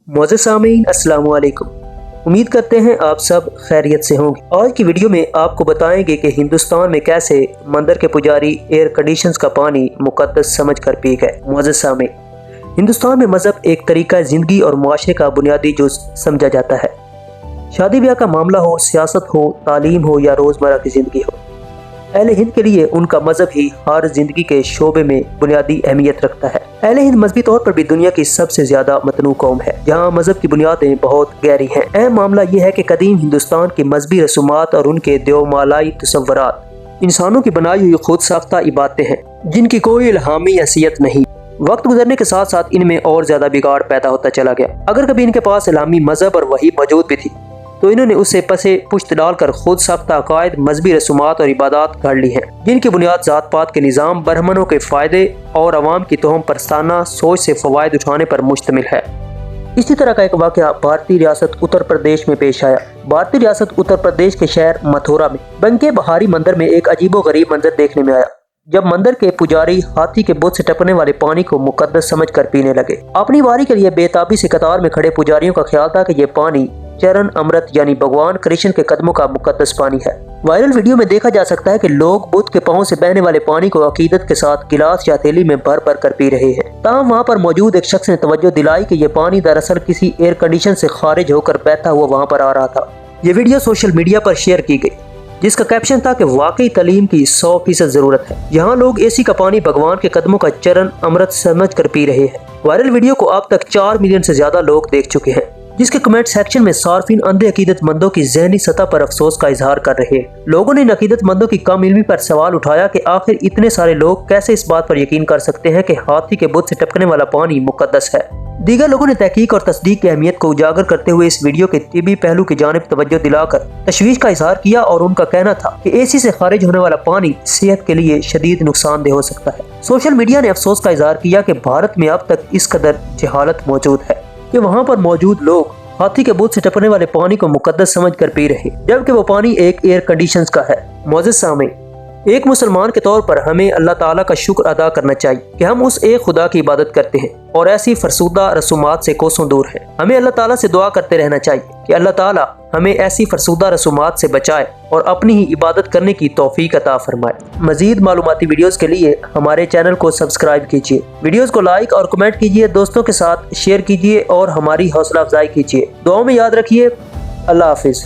معزز سامعین السلام علیکم۔ امید کرتے ہیں آپ سب خیریت سے ہوں گے۔ آج کی ویڈیو میں آپ کو بتائیں گے کہ ہندوستان میں کیسے مندر کے پجاری ایئر کنڈیشنز کا پانی مقدس سمجھ کر پی گئے۔ معزز سامعین، ہندوستان میں مذہب ایک طریقہ زندگی اور معاشرے کا بنیادی جز سمجھا جاتا ہے۔ شادی بیاہ کا معاملہ ہو، سیاست ہو، تعلیم ہو یا روزمرہ کی زندگی ہو، اہل ہند کے لیے ان کا مذہب ہی ہر زندگی کے شعبے میں بنیادی اہمیت رکھتا ہے۔ اہل ہند مذہبی طور پر بھی دنیا کی سب سے زیادہ متنوع قوم ہے، جہاں مذہب کی بنیادیں بہت گہری ہیں۔ اہم معاملہ یہ ہے کہ قدیم ہندوستان کی مذہبی رسومات اور ان کے دیومالائی تصورات انسانوں کی بنائی ہوئی خود ساختہ عبادتیں ہیں، جن کی کوئی الہامی حیثیت نہیں۔ وقت گزرنے کے ساتھ ساتھ ان میں اور زیادہ بگاڑ پیدا ہوتا چلا گیا۔ اگر کبھی ان کے پاس الہامی مذہب اور وحی موجود بھی تھی تو انہوں نے اسے پسے پشت ڈال کر خود ساختہ عقائد، مذہبی رسومات اور عبادات گھڑ لی ہیں، جن کی بنیاد ذات پات کے نظام، برہمنوں کے فائدے اور عوام کی توہم پرستانہ سوچ سے فوائد اٹھانے پر مشتمل ہے۔ اسی طرح کا ایک واقعہ بھارتی ریاست اتر پردیش میں پیش آیا۔ بھارتی ریاست اتر پردیش کے شہر متھورا میں بنکے بہاری مندر میں ایک عجیب و غریب منظر دیکھنے میں آیا، جب مندر کے پجاری ہاتھی کے بت سے ٹپکنے والے پانی کو مقدس سمجھ کر پینے لگے۔ اپنی واری کے لیے بے تابی سے قطار میں کھڑے پجاریوں کا خیال تھا کہ یہ پانی چرن امرت یعنی بھگوان کرشن کے قدموں کا مقدس پانی ہے۔ وائرل ویڈیو میں دیکھا جا سکتا ہے کہ لوگ بت کے پاؤں سے بہنے والے پانی کو عقیدت کے ساتھ گلاس یا تھیلی میں بھر بھر کر پی رہے ہیں۔ تاہم وہاں پر موجود ایک شخص نے توجہ دلائی کہ یہ پانی دراصل کسی ایئر کنڈیشن سے خارج ہو کر بہتا ہوا وہاں پر آ رہا تھا۔ یہ ویڈیو سوشل میڈیا پر شیئر کی گئی، جس کا کیپشن تھا کہ واقعی تعلیم کی 100% ضرورت ہے، یہاں لوگ اے سی کا پانی بھگوان کے قدموں کا چرن امرت سمجھ کر پی رہے ہیں۔ وائرل ویڈیو کو اب تک 4 ملین سے زیادہ لوگ دیکھ چکے ہیں، جس کے کمنٹ سیکشن میں صارفین اندھے عقیدت مندوں کی ذہنی سطح پر افسوس کا اظہار کر رہے ہیں۔ لوگوں نے ان عقیدت مندوں کی کم علمی پر سوال اٹھایا کہ آخر اتنے سارے لوگ کیسے اس بات پر یقین کر سکتے ہیں کہ ہاتھی کے بت سے ٹپکنے والا پانی مقدس ہے۔ دیگر لوگوں نے تحقیق اور تصدیق کی اہمیت کو اجاگر کرتے ہوئے اس ویڈیو کے طبی پہلو کی جانب توجہ دلا کر تشویش کا اظہار کیا، اور ان کا کہنا تھا کہ اے سی سے خارج ہونے والا پانی صحت کے لیے شدید نقصان دہ ہو سکتا ہے۔ سوشل میڈیا نے افسوس کا اظہار کیا کہ بھارت میں اب تک اس قدر جہالت موجود ہے کہ وہاں پر موجود لوگ ہاتھی کے بت سے ٹپکنے والے پانی کو مقدس سمجھ کر پی رہے، جبکہ وہ پانی ایک ایئر کنڈیشنز کا ہے۔ معزز سامعین، ایک مسلمان کے طور پر ہمیں اللہ تعالیٰ کا شکر ادا کرنا چاہیے کہ ہم اس ایک خدا کی عبادت کرتے ہیں اور ایسی فرسودہ رسومات سے کوسوں دور ہیں۔ ہمیں اللہ تعالیٰ سے دعا کرتے رہنا چاہیے کہ اللہ تعالیٰ ہمیں ایسی فرسودہ رسومات سے بچائے اور اپنی ہی عبادت کرنے کی توفیق عطا فرمائے۔ مزید معلوماتی ویڈیوز کے لیے ہمارے چینل کو سبسکرائب کیجیے، ویڈیوز کو لائک اور کمنٹ کیجیے، دوستوں کے ساتھ شیئر کیجیے اور ہماری حوصلہ افزائی کیجیے۔ دعاؤں میں یاد رکھیے۔ اللہ حافظ۔